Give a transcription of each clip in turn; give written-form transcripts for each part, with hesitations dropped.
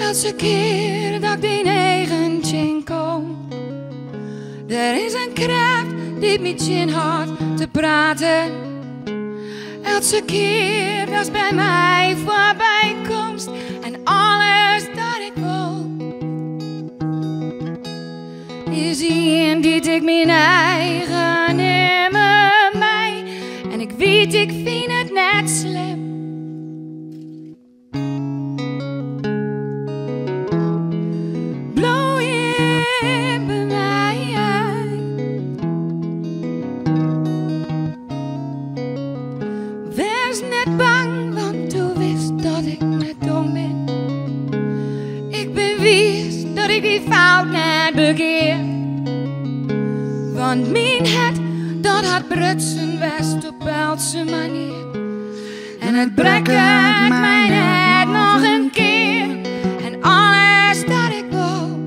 Elke keer dat ik die negentje kom, er is een kracht die met je hart te praten. Elke keer dat bij mij voorbij komt en alles dat ik wil, is een die ik mijn eigen nemen mij. En ik weet, ik vind het net slim. Blow je bij mij uit. Wees net bang, want toen wist dat ik net dom ben. Ik bewijs dat ik die fout net begeer. Want mijn het, dat had brutsen west op elke manier. En het breekt mijn het nog een keer. En alles dat ik wil,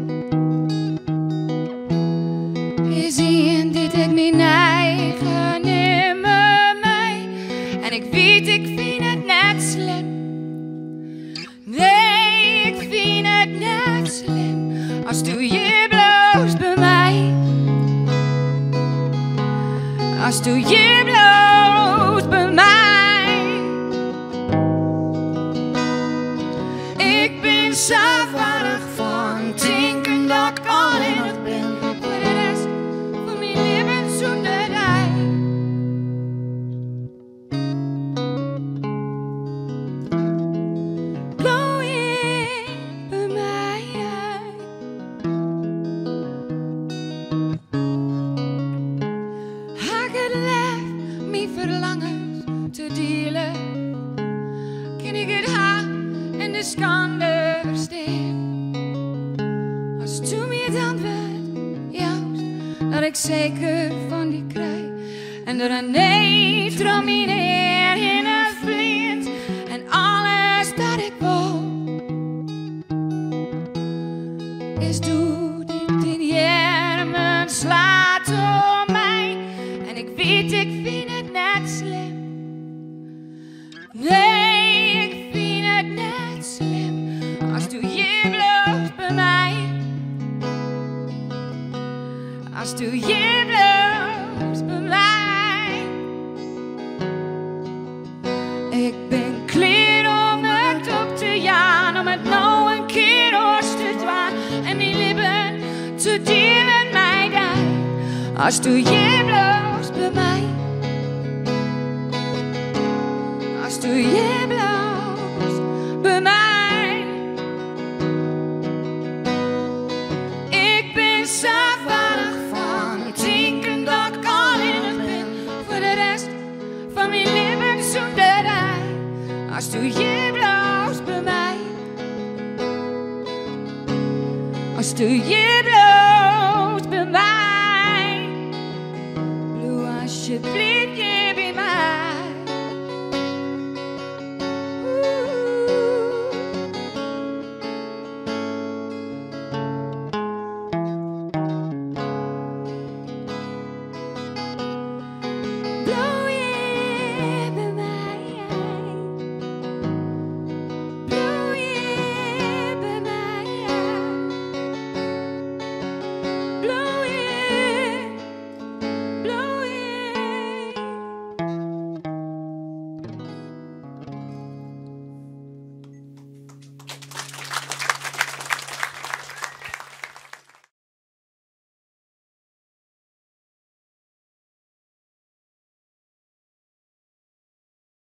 is een dit ik mijn eigen nemen mij. En ik weet, ik vind het net slim. Nee, ik vind het net slim. Als doe je bloos bij mij. Als doe je bloos bij mij. Ik ben zo vaardig van denken dat ik alleen nog ben. Voor de rest van mijn leven zonder jij. Blow je bij mij uit. Mijn verlangens te delen, kan ik het haat en de schande verstaan. Als toen me het antwoord juist dat ik zeker van die krijg en er een nee trouw me neer in het vliet en alles dat ik wil is doe dit in jermen slaat om mij. En ik weet, ik vind het net slim. Nee, ik vind het net slim. Als doe je bloos bij mij. Als doe je bloos bij mij. Ik ben klaar om het op te jaan, om het nou een keer los te dwaan en mijn lippen te delen mij daar. Als doe je bloos bij mij. Als doe je bloos bij mij. Ik ben zo vaardig van denken dat ik alleen nog ben. Voor de rest van mijn leven zonder jij. Als doe je bloos bij mij. Als doe je bloos bij mij. Alsjeblieft,